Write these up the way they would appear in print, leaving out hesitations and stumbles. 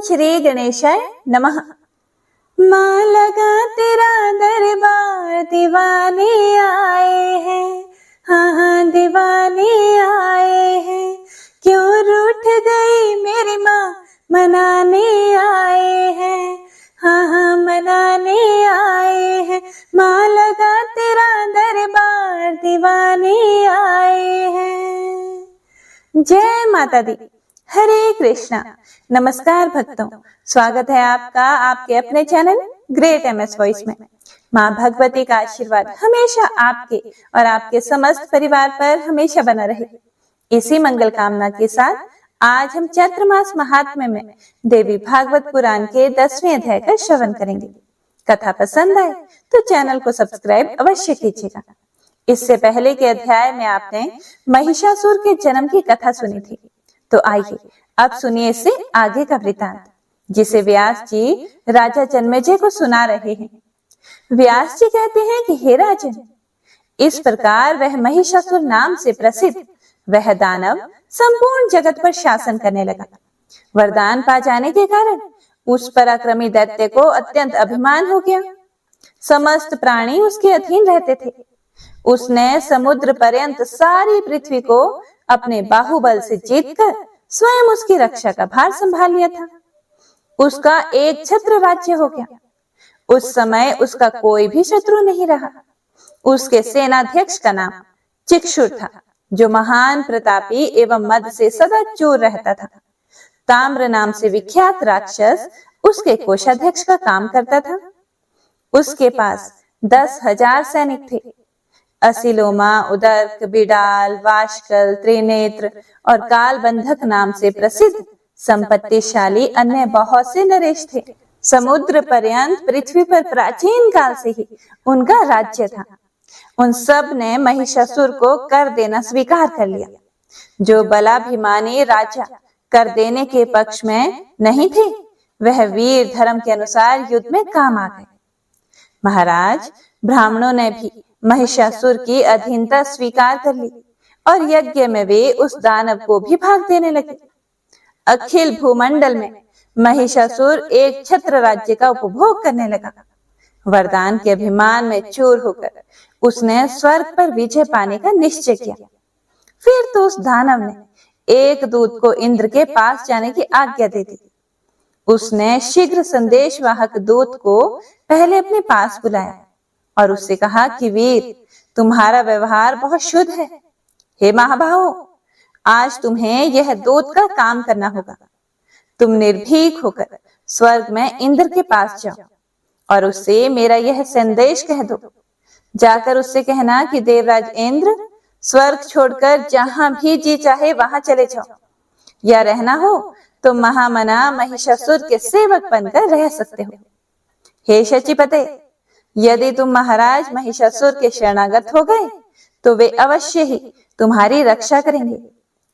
श्री गणेशाय नमः। माँ लगा तेरा दरबार, दीवाने आए हैं, हाँ हाँ दीवाने आए हैं। क्यों रूठ गई मेरी माँ, मनाने आए हैं, हाँ हाँ मनाने आए हैं। माँ लगा तेरा दरबार, दीवाने आए हैं। जय माता दी। हरे कृष्णा। नमस्कार भक्तों, स्वागत है आपका आपके अपने चैनल ग्रेट एमएस वॉइस में। माँ भगवती का आशीर्वाद हमेशा आपके और आपके समस्त परिवार पर हमेशा बना रहे। इसी मंगल कामना के साथ आज हम चैत्र मास महात्म्य में देवी भागवत पुराण के 10वें अध्याय का श्रवण करेंगे। कथा पसंद आए तो चैनल को सब्सक्राइब अवश्य कीजिएगा। इससे पहले के अध्याय में आपने महिषासुर के जन्म की कथा सुनी थी, तो आइए अब सुनिए इससे आगे का वृतांत, जिसे व्यास जी राजा जन्मेजय को सुना रहे हैं। व्यास जी कहते हैं कि हे राजन, इस प्रकार वह महिषासुर नाम से प्रसिद्ध वह दानव संपूर्ण जगत पर शासन करने लगा। वरदान पा जाने के कारण उस पराक्रमी दैत्य को अत्यंत अभिमान हो गया। समस्त प्राणी उसके अधीन रहते थे। उसने समुद्र पर्यंत सारी पृथ्वी को अपने बाहुबल से जीतकर स्वयं उसकी रक्षा का भार संभाल लिया था। उसका एक छत्र राज्य हो गया। उस समय उसका कोई भी शत्रु नहीं रहा। उसके सेनाध्यक्ष का नाम चिक्षुर था, जो महान प्रतापी एवं मद से सदा चूर रहता था। ताम्र नाम से विख्यात राक्षस उसके कोषाध्यक्ष का काम करता था। उसके पास 10,000 सैनिक थे। असिलोमा, उदर्क, बिडाल, वाशकल, त्रिनेत्र और कालबंधक नाम से प्रसिद्ध संपत्तिशाली अन्य बहुत से नरेश थे। समुद्र पर्यंत पृथ्वी पर प्राचीन काल से ही उनका राज्य था। उन सब ने महिषासुर को कर देना स्वीकार कर लिया। जो बलाभिमानी राजा कर देने के पक्ष में नहीं थे, वह वीर धर्म के अनुसार युद्ध में काम आ गए। महाराज, ब्राह्मणों ने भी महिषासुर की अधीनता स्वीकार कर ली और यज्ञ में वे उस दानव को भी भाग देने लगे। अखिल भूमंडल में महिषासुर एक छत्र राज्य का उपभोग करने लगा। वरदान के अभिमान में चूर होकर उसने स्वर्ग पर विजय पाने का निश्चय किया। फिर तो उस दानव ने एक दूत को इंद्र के पास जाने की आज्ञा दे दी। उसने शीघ्र संदेशवाहक दूत को पहले अपने पास बुलाया और उससे कहा कि वीर, तुम्हारा व्यवहार बहुत शुद्ध है। हे महाबाहो, आज तुम्हें यह दूत का काम करना होगा। तुम निर्भीक होकर स्वर्ग में इंद्र के पास जाओ और उससे मेरा यह संदेश कह दो। जाकर उससे कहना कि देवराज इंद्र स्वर्ग छोड़कर जहां भी जी चाहे वहां चले जाओ, या रहना हो तो महामना महिषासुर के सेवक बनकर रह सकते हो। हे शचीपते, यदि तुम महाराज महिषासुर के शरणागत हो गए तो वे अवश्य ही तुम्हारी रक्षा करेंगे।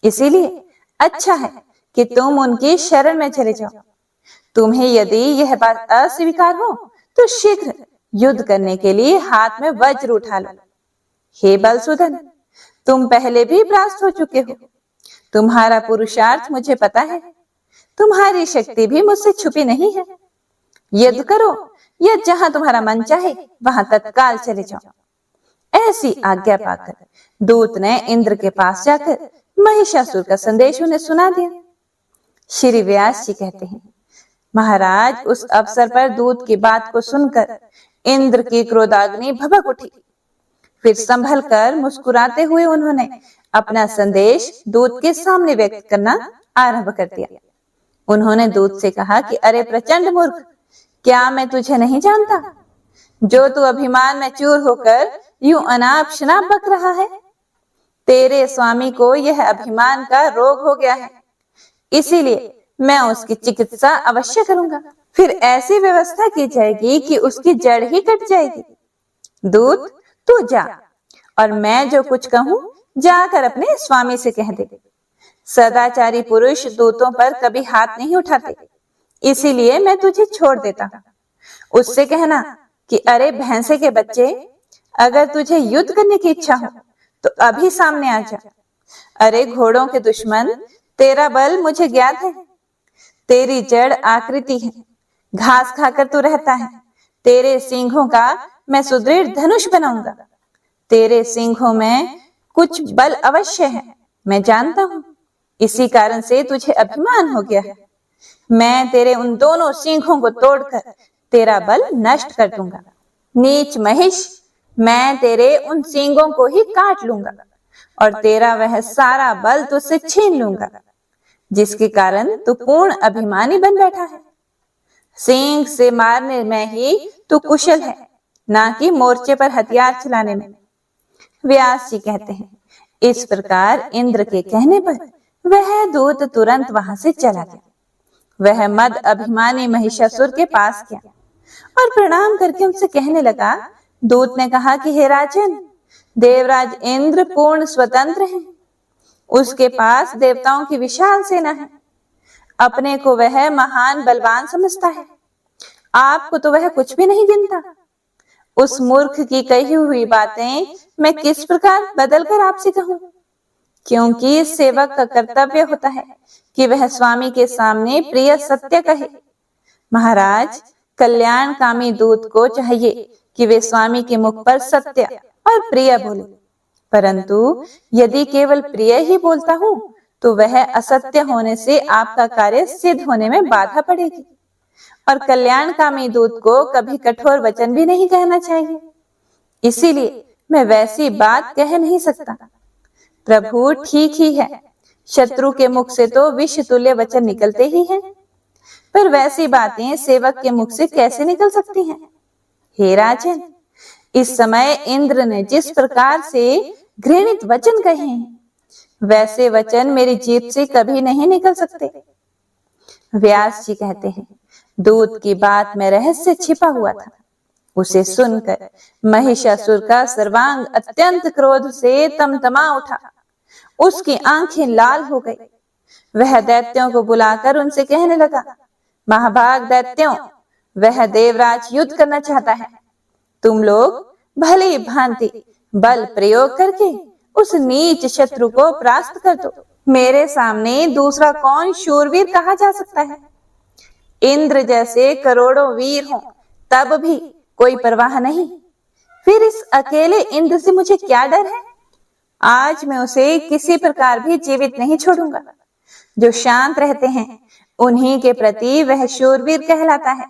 इसीलिए अच्छा है कि तुम उनकी शरण में चले जाओ। तुम्हें यदि यह बात अस्वीकार हो तो शीघ्र युद्ध करने के लिए हाथ में वज्र उठा लो। हे बलसूदन, तुम पहले भी परास्त हो चुके हो। तुम्हारा पुरुषार्थ मुझे पता है। तुम्हारी शक्ति भी मुझसे छुपी नहीं है। युद्ध करो या जहां तुम्हारा मन चाहे वहां तत्काल चले जाओ। ऐसी आज्ञा पाकर दूत ने इंद्र के पास जाकर महिषासुर का संदेश उन्हें सुना दिया। श्री व्यास जी कहते हैं, महाराज, उस अवसर पर दूत की बात को सुनकर इंद्र की क्रोधाग्नि भभक उठी। फिर संभल कर मुस्कुराते हुए उन्होंने अपना संदेश दूत के सामने व्यक्त करना आरंभ कर दिया। उन्होंने दूत से कहा कि अरे प्रचंड मूर्ख, क्या मैं तुझे नहीं जानता? जो तू अभिमान में चूर होकर यूं अनाप शनाप बक रहा है, तेरे स्वामी को यह अभिमान का रोग हो गया है। इसीलिए मैं उसकी चिकित्सा अवश्य करूंगा। फिर ऐसी व्यवस्था की जाएगी कि उसकी जड़ ही कट जाएगी। दूत, तू जा और मैं जो कुछ कहूं जाकर अपने स्वामी से कह दे। सदाचारी पुरुष दूतों पर कभी हाथ नहीं उठाते, इसीलिए मैं तुझे छोड़ देता हूँ। उससे कहना कि अरे भैंसे के बच्चे, अगर तुझे युद्ध करने की इच्छा हो तो अभी सामने आ जा। अरे घोड़ों के दुश्मन, तेरा बल मुझे ज्ञात है। तेरी जड़ आकृति है, घास खाकर तू रहता है। तेरे सींगों का मैं सुदृढ़ धनुष बनाऊंगा। तेरे सींगों में कुछ बल अवश्य है, मैं जानता हूं। इसी कारण से तुझे अभिमान हो गया है। मैं तेरे उन दोनों सींगों को तोड़कर तेरा बल नष्ट कर दूंगा। नीच महिष, मैं तेरे उन सींगों को ही काट लूंगा और तेरा वह सारा बल तुझसे छीन लूंगा, जिसके कारण तू पूर्ण अभिमानी बन बैठा है। सींग से मारने में ही तू कुशल है, ना कि मोर्चे पर हथियार चलाने में। व्यास जी कहते हैं, इस प्रकार इंद्र के कहने पर वह दूत तुरंत वहां से चला गया। वह मद अभिमानी महिषासुर के पास गया और प्रणाम करके उनसे कहने लगा। दूत ने कहा कि हे राजन, देवराज इंद्र पूर्ण स्वतंत्र है। उसके पास देवताओं की विशाल सेना है। अपने को वह महान बलवान समझता है, आपको तो वह कुछ भी नहीं गिनता। उस मूर्ख की कही हुई बातें मैं किस प्रकार बदल कर आपसे कहूं, क्योंकि सेवक का कर्तव्य होता है कि वह स्वामी के सामने प्रिय सत्य कहे। महाराज, कल्याणकामी दूत को चाहिए कि वे स्वामी के मुख पर सत्य और प्रिय बोले, परंतु यदि केवल प्रिय ही बोलता हूं तो वह असत्य होने से आपका कार्य सिद्ध होने में बाधा पड़ेगी। और कल्याणकामी दूत को कभी कठोर वचन भी नहीं कहना चाहिए, इसीलिए मैं वैसी बात कह नहीं सकता। प्रभु ठीक ही है, शत्रु के मुख से तो विष तुल्य वचन निकलते ही हैं, पर वैसी बातें सेवक के मुख से कैसे निकल सकती हैं? हे राजन, इस समय इंद्र ने जिस प्रकार से घृणित वचन कहे हैं, वैसे वचन मेरी जीभ से कभी नहीं निकल सकते। व्यास जी कहते हैं, दूत की बात में रहस्य छिपा हुआ था। उसे सुनकर महिषासुर का सर्वांग अत्यंत क्रोध से तमतमा उठा। उसकी आंखें लाल हो गई। वह दैत्यों को बुलाकर उनसे कहने लगा, महाभाग दैत्यों, वह देवराज युद्ध करना चाहता है। तुम लोग भली भांति बल प्रयोग करके उस नीच शत्रु को परास्त कर दो। मेरे सामने दूसरा कौन शूरवीर कहा जा सकता है? इंद्र जैसे करोड़ों वीर हों तब भी कोई परवाह नहीं, फिर इस अकेले इंद्र से मुझे क्या डर है? आज मैं उसे किसी प्रकार भी जीवित नहीं छोड़ूंगा। जो शांत रहते हैं उन्हीं के प्रति वह शूरवीर कहलाता है।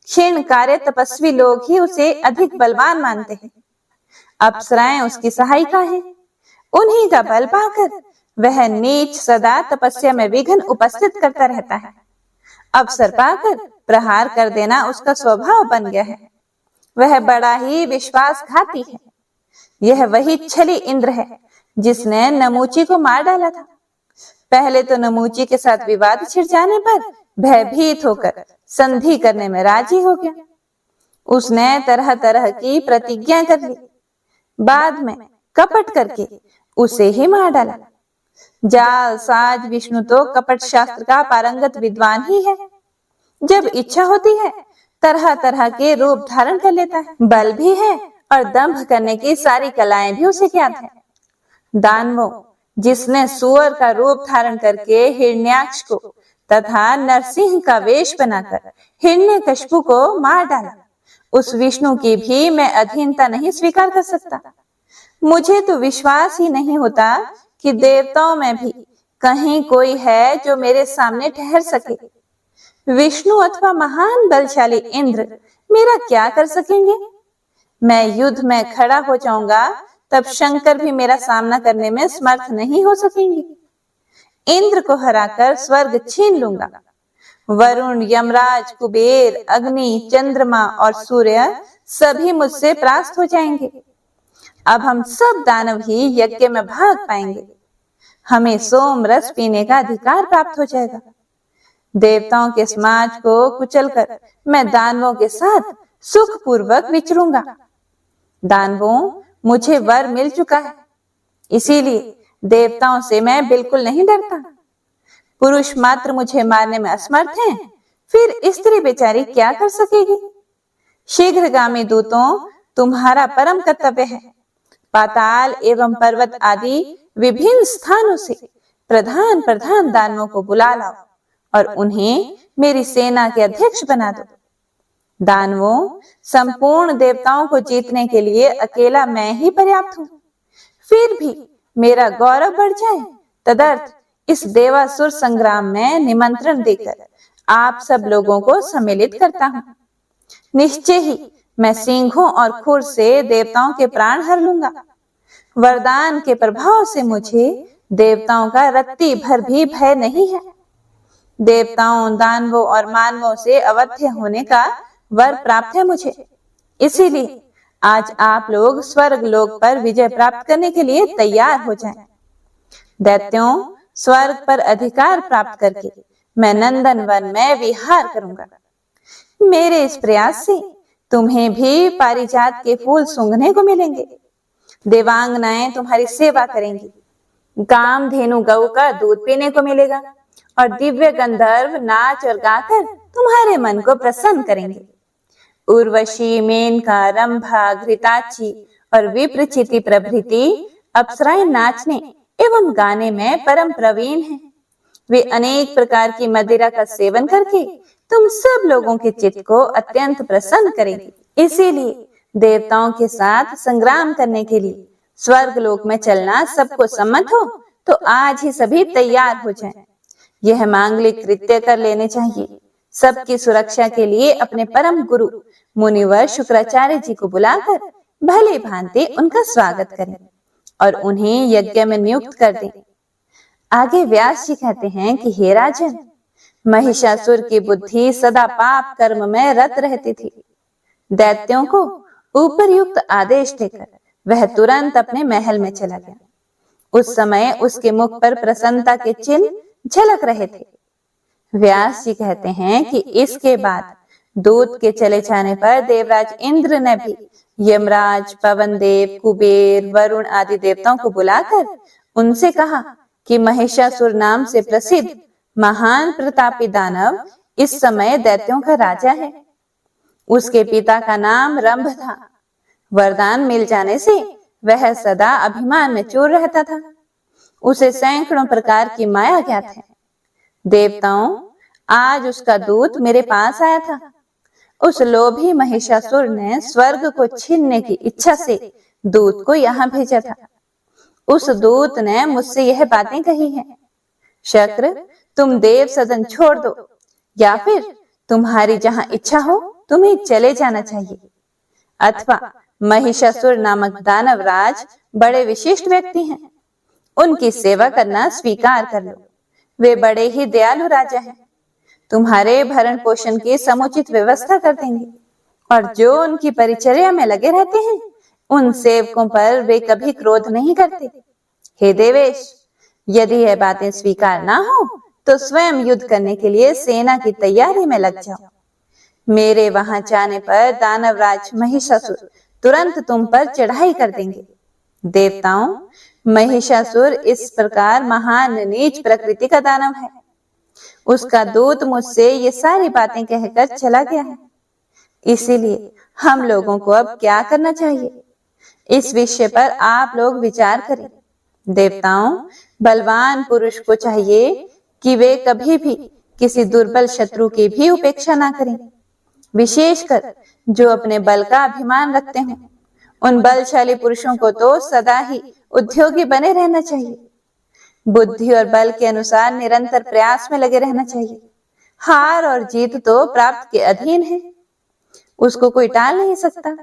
क्षीण कार्य तपस्वी लोग ही उसे अधिक बलवान मानते हैं। अप्सराएं उसकी सहायिका हैं। उन्हीं का बल पाकर वह नीच सदा तपस्या में विघ्न उपस्थित करता रहता है। अवसर पाकर प्रहार कर देना उसका स्वभाव बन गया है। वह बड़ा ही विश्वासघाती है। यह वही छली इंद्र है जिसने नमूची को मार डाला था। पहले तो नमूची के साथ विवाद छिड़ जाने पर भयभीत होकर संधि करने में राजी हो गया। उसने तरह तरह की प्रतिज्ञा कर ली, बाद में कपट करके उसे ही मार डाला। जाल साज विष्णु तो कपट शास्त्र का पारंगत विद्वान ही है। जब इच्छा होती है तरह तरह के रूप धारण कर लेता है। बल भी है और दंभ करने की सारी कलाएं भी उसे ज्ञात है। दानवों, जिसने सुअर का रूप धारण करके हिरण्याक्ष को तथा नरसिंह का वेश बनाकर हिरण्यकशिपु को मार डाला, उस विष्णु की भी मैं अधीनता नहीं स्वीकार कर सकता। मुझे तो विश्वास ही नहीं होता कि देवताओं में भी कहीं कोई है जो मेरे सामने ठहर सके। विष्णु अथवा महान बलशाली इंद्र मेरा क्या कर सकेंगे? मैं युद्ध में खड़ा हो जाऊंगा तब शंकर भी मेरा सामना करने में समर्थ नहीं हो सकेंगे। इंद्र को हराकर स्वर्ग छीन लूंगा। वरुण, यमराज, कुबेर, अग्नि, चंद्रमा और सूर्य सभी मुझसे परास्त हो जाएंगे। अब हम सब दानव ही यज्ञ में भाग पाएंगे। हमें सोम रस पीने का अधिकार प्राप्त हो जाएगा। देवताओं के समाज को कुचलकर मैं दानवों के साथ सुख पूर्वक विचरूंगा। दानवों, मुझे वर मिल चुका है, इसीलिए देवताओं से मैं बिल्कुल नहीं डरता। पुरुष मात्र मुझे मारने में असमर्थ हैं, फिर स्त्री बेचारी क्या कर सकेगी? शीघ्रगामी दूतों, तुम्हारा परम कर्तव्य है पाताल एवं पर्वत आदि विभिन्न स्थानों से प्रधान प्रधान दानवों को बुला लाओ और उन्हें मेरी सेना के अध्यक्ष बना दो। दानवों, संपूर्ण देवताओं को जीतने के लिए अकेला मैं ही पर्याप्त हूँ। फिर भी मेरा गौरव बढ़ जाए तदर्थ इस देवासुर संग्राम में निमंत्रण देकर आप सब लोगों को सम्मिलित करता हूँ। निश्चय ही मैं सिंहों और खुर से देवताओं के प्राण हर लूंगा। वरदान के प्रभाव से मुझे देवताओं का रत्ती भर भी भय नहीं है। देवताओं, दानवों और मानवों से अवध्य होने का वर प्राप्त है मुझे। इसीलिए आज आप लोग स्वर्ग लोक पर विजय प्राप्त करने के लिए तैयार हो जाएं। दैत्यों, स्वर्ग पर अधिकार प्राप्त करके मैं नंदन वन में विहार करूंगा। मेरे इस प्रयास से तुम्हें भी पारिजात के फूल सूंघने को मिलेंगे। देवांगनाएं तुम्हारी सेवा करेंगी। कामधेनु गौ का दूध पीने को मिलेगा और दिव्य गंधर्व नाच और गाकर तुम्हारे मन को प्रसन्न करेंगे। उर्वशी, मेनका, रंभा, घृताची और विप्रचिति प्रभृति अप्सराएं नाचने एवं गाने में परम प्रवीण हैं। वे अनेक प्रकार की मदिरा का सेवन करके तुम सब लोगों के चित्त को अत्यंत प्रसन्न करेंगी। इसीलिए देवताओं के साथ संग्राम करने के लिए स्वर्ग लोक में चलना सबको सम्मत हो तो आज ही सभी तैयार हो जाएं। यह मांगलिक कृत्य कर लेने चाहिए। सबकी सुरक्षा के लिए अपने परम गुरु मुनिवर शुक्राचार्य जी को बुलाकर भली भांति उनका स्वागत करें और उन्हें यज्ञ में नियुक्त कर दें। आगे व्यास जी कहते हैं कि हे राजन, महिषासुर की बुद्धि सदा पाप कर्म में रत रहती थी। दैत्यों को उपरयुक्त आदेश देकर वह तुरंत अपने महल में चला गया। उस समय उसके मुख पर प्रसन्नता के चिन्ह झलक रहे थे। व्यास जी कहते हैं कि इसके बाद दूत के चले जाने पर देवराज इंद्र ने भी यमराज, पवन देव, कुबेर, वरुण आदि देवताओं को बुलाकर उनसे कहा कि महिषासुर नाम से प्रसिद्ध महान प्रतापी दानव इस समय दैत्यों का राजा है। उसके पिता का नाम रंभ था। वरदान मिल जाने से वह सदा अभिमान में चूर रहता था। उसे सैकड़ों प्रकार की माया ज्ञात है। देवताओं, आज उसका दूत मेरे पास आया था। उस लोभी महिषासुर ने स्वर्ग को छीनने की इच्छा से दूत को यहाँ भेजा था। उस दूत ने मुझसे यह बातें कही हैं। शक्र, तुम देव सदन छोड़ दो या फिर तुम्हारी जहां इच्छा हो तुम्हें चले जाना चाहिए, अथवा महिषासुर नामक दानव राज बड़े विशिष्ट व्यक्ति हैं, उनकी सेवा करना स्वीकार कर लो। वे बड़े ही दयालु राजा हैं। तुम्हारे भरण पोषण की समुचित व्यवस्था कर देंगे और जो उनकी परिचर्या में लगे रहते हैं उन सेवकों पर वे कभी क्रोध नहीं करते। हे देवेश, यदि यह बातें स्वीकार ना हो तो स्वयं युद्ध करने के लिए सेना की तैयारी में लग जाओ। मेरे वहां जाने पर दानवराज महिषासुर तुरंत तुम पर चढ़ाई कर देंगे। देवताओं, महिषासुर इस प्रकार महान नीच प्रकृति का दानव है। उसका दूत मुझसे ये सारी बातें कहकर चला गया है। इसीलिए हम लोगों को अब क्या करना चाहिए, इस विषय पर आप लोग विचार करें। देवताओं, बलवान पुरुष को चाहिए कि वे कभी भी किसी दुर्बल शत्रु की भी उपेक्षा ना करें, विशेषकर जो अपने बल का अभिमान रखते हों। उन बलशाली पुरुषों को तो सदा ही उद्योगी बने रहना चाहिए। बुद्धि और बल के अनुसार निरंतर प्रयास में लगे रहना चाहिए। हार और जीत तो प्राप्त के अधीन है, उसको कोई टाल नहीं सकता।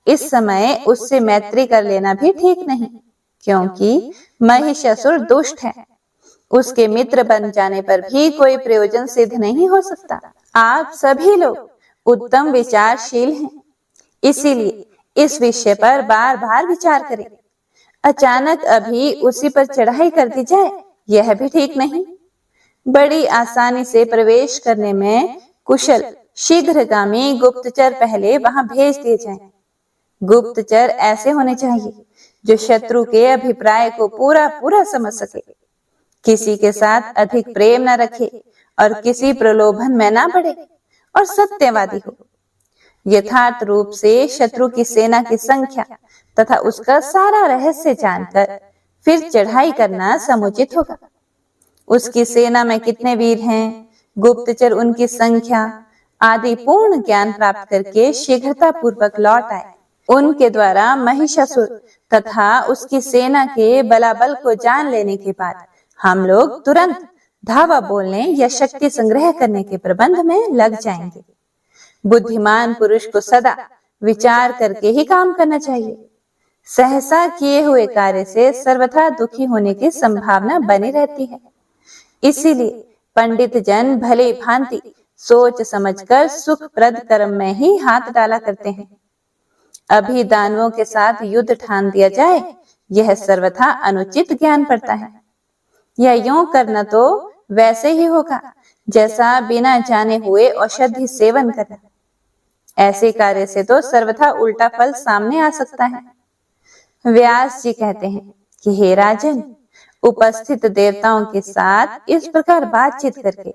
इस समय उससे मैत्री कर लेना भी ठीक नहीं, क्योंकि महिषासुर दुष्ट है। उसके मित्र बन जाने पर भी कोई प्रयोजन सिद्ध नहीं हो सकता। आप सभी लोग उत्तम विचारशील हैं, इसीलिए इस विषय पर बार बार विचार करें। अचानक अभी उसी पर चढ़ाई कर दी जाए यह भी ठीक नहीं। बड़ी आसानी से प्रवेश करने में कुशल शीघ्रगामी गुप्तचर पहले वहां भेज दिए जाएं। गुप्तचर ऐसे होने चाहिए जो शत्रु के अभिप्राय को पूरा पूरा समझ सके, किसी के साथ अधिक प्रेम न रखे और किसी प्रलोभन में न पड़े और सत्यवादी हो। यथार्थ रूप से शत्रु की सेना की संख्या तथा उसका सारा रहस्य जानकर फिर चढ़ाई करना समुचित होगा। उसकी सेना में कितने वीर हैं, गुप्तचर उनकी संख्या आदि पूर्ण ज्ञान प्राप्त करके शीघ्रता पूर्वक लौट आए। उनके द्वारा महिषासुर तथा उसकी सेना के बलाबल को जान लेने के बाद हम लोग तुरंत धावा बोलने या शक्ति संग्रह करने के प्रबंध में लग जाएंगे। बुद्धिमान पुरुष को सदा विचार करके ही काम करना चाहिए। सहसा किए हुए कार्य से सर्वथा दुखी होने की संभावना बनी रहती है। इसीलिए पंडित जन भली भांति सोच समझकर सुखप्रद कर्म में ही हाथ डाला करते हैं। अभी दानवों के साथ युद्ध ठान दिया जाए, यह सर्वथा अनुचित ज्ञान पड़ता है। यह यूं करना तो वैसे ही होगा जैसा बिना जाने हुए औषधि सेवन करना। ऐसे कार्य से तो सर्वथा उल्टा फल सामने आ सकता है। व्यास जी कहते हैं कि हे राजन, उपस्थित देवताओं के साथ इस प्रकार बातचीत करके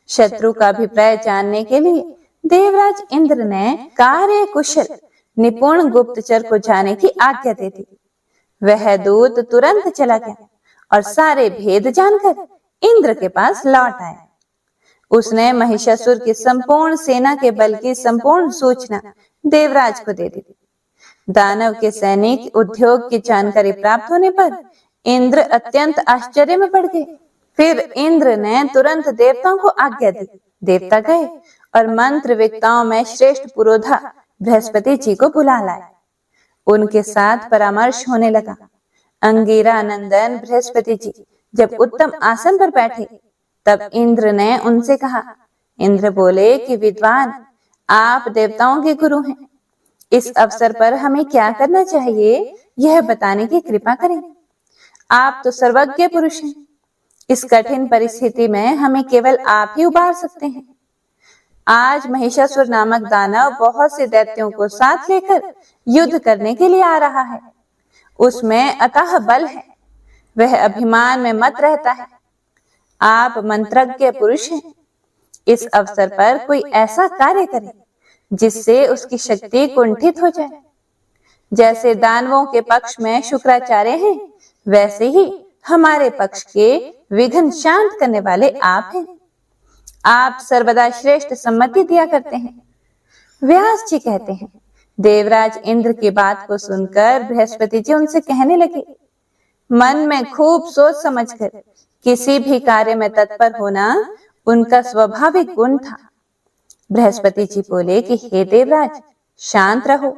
शत्रु का अभिप्राय जानने के लिए देवराज इंद्र ने कार्य कुशल निपुण गुप्तचर को जाने की आज्ञा दे दी। वह दूत तुरंत चला गया और सारे भेद जानकर इंद्र के पास लौट आया। उसने महिषासुर की संपूर्ण सेना के बल की संपूर्ण सूचना देवराज को दे दी। दानव के सैनिक उद्योग की जानकारी प्राप्त होने पर इंद्र अत्यंत आश्चर्य में पड़ गए। फिर इंद्र ने तुरंत देवताओं को आज्ञा दी। देवता गए और मंत्र विद्ताओं में श्रेष्ठ पुरोधा बृहस्पति जी को बुला लाए। उनके साथ परामर्श होने लगा। अंगिरा नंदन बृहस्पति जी जब उत्तम आसन पर बैठे तब इंद्र ने उनसे कहा। इंद्र बोले कि विद्वान, आप देवताओं के गुरु हैं। इस अवसर पर हमें क्या करना चाहिए यह बताने की कृपा करें। आप तो सर्वज्ञ पुरुष हैं। इस कठिन परिस्थिति में हमें केवल आप ही उबार सकते हैं। आज महिषासुर नामक दानव बहुत से दैत्यों को साथ लेकर युद्ध करने के लिए आ रहा है। उसमें अतः बल है। वह अभिमान में मत रहता है। आप मंत्रज्ञ पुरुष हैं। इस अवसर पर कोई ऐसा कार्य करें जिससे उसकी शक्ति कुंठित हो जाए। जैसे दानवों के पक्ष में शुक्राचार्य हैं, वैसे ही हमारे पक्ष के विघ्न शांत करने वाले आप हैं। आप सर्वदा श्रेष्ठ सम्मति दिया करते हैं। व्यास जी कहते हैं, देवराज इंद्र की बात को सुनकर बृहस्पति जी उनसे कहने लगे। मन में खूब सोच समझकर किसी भी कार्य में तत्पर होना उनका स्वाभाविक गुण था। बृहस्पति जी बोले कि हे देवराज, शांत रहो।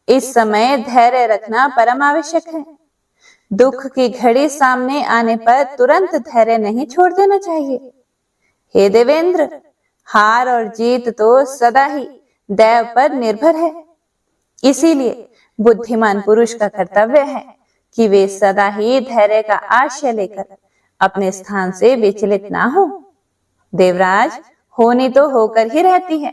इस समय धैर्य रखना परम आवश्यक है। दुख की घड़ी सामने आने पर तुरंत धैर्य नहीं छोड़ देना चाहिए। हे देवेंद्र, हार और जीत तो सदा ही दैव पर निर्भर है। इसीलिए बुद्धिमान पुरुष का कर्तव्य है कि वे सदा ही धैर्य का आश्रय लेकर अपने स्थान से विचलित ना हो। देवराज, होनी तो होकर ही रहती है।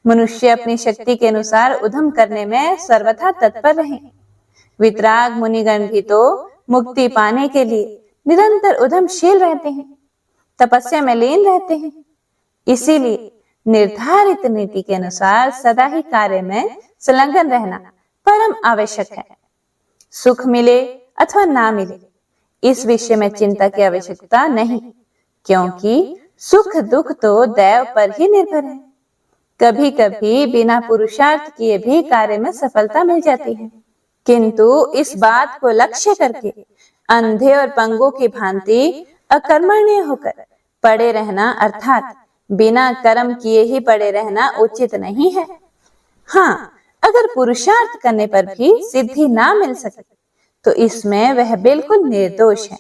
मनुष्य अपनी शक्ति के अनुसार उद्यम करने में सर्वथा तत्पर रहे। वितराग मुनिगण भी तो मुक्ति पाने के लिए निरंतर उद्यमशील रहते हैं, तपस्या में लीन रहते हैं। इसीलिए निर्धारित नीति के अनुसार सदा ही कार्य में संलग्न रहना परम आवश्यक है। सुख मिले अथवा ना मिले, इस विषय में चिंता की आवश्यकता नहीं, क्योंकि सुख दुख तो दैव पर ही निर्भर है। कभी कभी बिना पुरुषार्थ किए भी कार्य में सफलता मिल जाती है, किंतु इस बात को लक्ष्य करके अंधे और पंगु की भांति अकर्मण्य होकर पड़े रहना अर्थात बिना कर्म किए ही पड़े रहना उचित नहीं है। हाँ, अगर पुरुषार्थ करने पर भी सिद्धि ना मिल सके तो इसमें वह बिल्कुल निर्दोष है।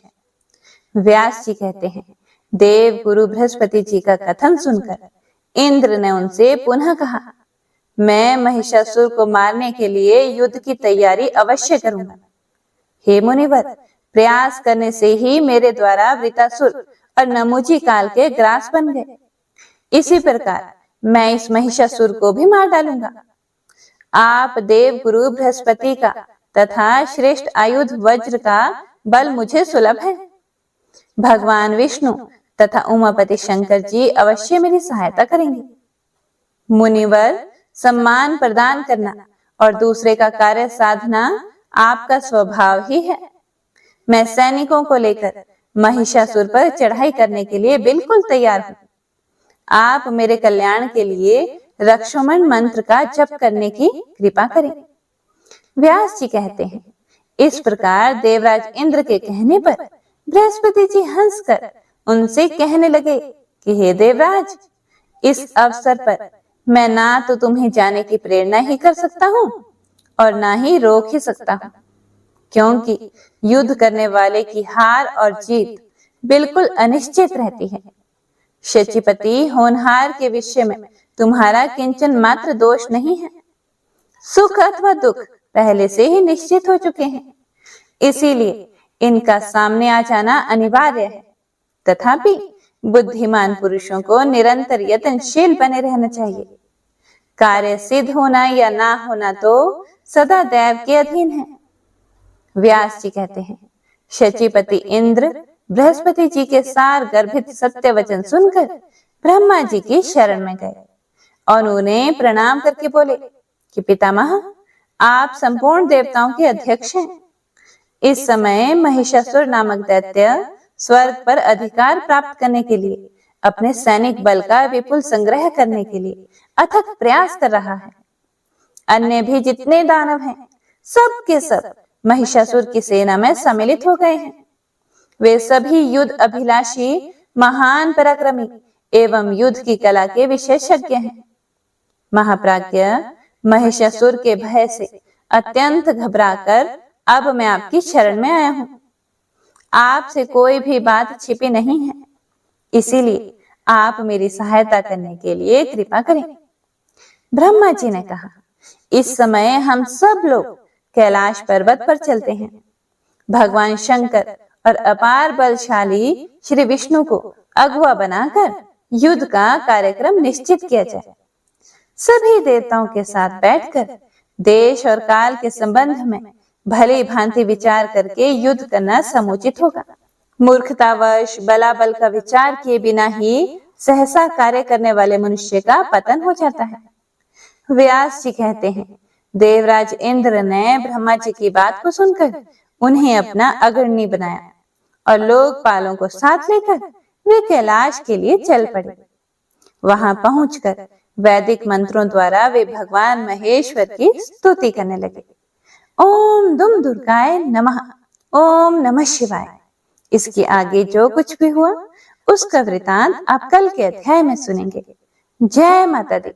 व्यास जी कहते हैं, देव गुरु बृहस्पति जी का कथन सुनकर इंद्र ने उनसे पुनः कहा, मैं महिषासुर को मारने के लिए युद्ध की तैयारी अवश्य करूंगा। हे मुनिवर, प्रयास करने से ही मेरे द्वारा वृतासुर और नमुजी काल के ग्रास बन गए। इसी प्रकार मैं इस महिषासुर को भी मार डालूंगा। आप देव गुरु बृहस्पति का तथा श्रेष्ठ आयुध वज्र का बल मुझे सुलभ है। भगवान विष्णु तथा उमापति शंकर जी अवश्य मेरी सहायता करेंगे। मुनिवर, सम्मान प्रदान करना और दूसरे का कार्य साधना आपका स्वभाव ही है। मैं सैनिकों को लेकर महिषासुर पर चढ़ाई करने के लिए बिल्कुल तैयार हूँ। आप मेरे कल्याण के लिए रक्षोमण मंत्र का जप करने की कृपा करें। व्यास जी कहते हैं, इस प्रकार देवराज इंद्र के कहने पर बृहस्पति जी हंसकर उनसे कहने लगे कि हे देवराज, इस अवसर पर मैं ना तो तुम्हें जाने की प्रेरणा ही कर सकता हूँ और ना ही रोक ही सकता हूँ, क्योंकि युद्ध करने वाले की हार और जीत बिल्कुल अनिश्चित रहती है। शचीपति, होनहार के विषय में तुम्हारा किंचन मात्र दोष नहीं है। सुख अथवा दुख पहले से ही निश्चित हो चुके हैं, इसीलिए इनका सामने आ जाना अनिवार्य है। तथापि बुद्धिमान पुरुषों को निरंतर यत्नशील बने रहना चाहिए। कार्य सिद्ध होना या ना होना तो सदा दैव के अधीन है। व्यास जी कहते हैं, शचीपति इंद्र बृहस्पति जी के सार गर्भित सत्य वचन सुनकर ब्रह्मा जी की शरण में गए और उन्हें प्रणाम करके बोले कि पितामह, आप संपूर्ण देवताओं के अध्यक्ष हैं। इस समय महिषासुर नामक दैत्य स्वर्ग पर अधिकार प्राप्त करने के लिए अपने सैनिक बल का विपुल संग्रह करने के लिए अथक प्रयास कर रहा है। अन्य भी जितने दानव हैं, सब के सब महिषासुर की सेना में सम्मिलित हो गए हैं। वे सभी युद्ध अभिलाषी, महान पराक्रमी एवं युद्ध की कला के विशेषज्ञ हैं। महाप्राज्ञ, महिषासुर के भय से अत्यंत घबराकर अब मैं आपकी शरण में आया हूं। आपसे कोई भी बात छिपी नहीं है, इसीलिए आप मेरी सहायता करने के लिए कृपा करें। ब्रह्मा जी ने कहा, इस समय हम सब लोग कैलाश पर्वत पर चलते हैं। भगवान शंकर और अपार बलशाली श्री विष्णु को अगुआ बनाकर युद्ध का कार्यक्रम निश्चित किया जाए। सभी देवताओं के साथ बैठकर देश और काल के संबंध में भली भांति विचार करके युद्ध करना समुचित होगा। मूर्खतावश बलाबल का विचार किए बिना ही सहसा कार्य करने वाले मनुष्य का पतन हो जाता है। व्यास जी कहते हैं, देवराज इंद्र ने ब्रह्मा जी की बात को सुनकर उन्हें अपना अग्रणी बनाया और लोकपालों को साथ लेकर वे कैलाश के लिए चल पड़े। वहां पहुंचकर वैदिक मंत्रों द्वारा वे भगवान महेश्वर की स्तुति करने लगे। ओम दुम दुर्गाय नमः, ओम नमः शिवाय। इसके आगे जो कुछ भी हुआ उसका वृतांत आप कल के अध्याय में सुनेंगे। जय माता दी।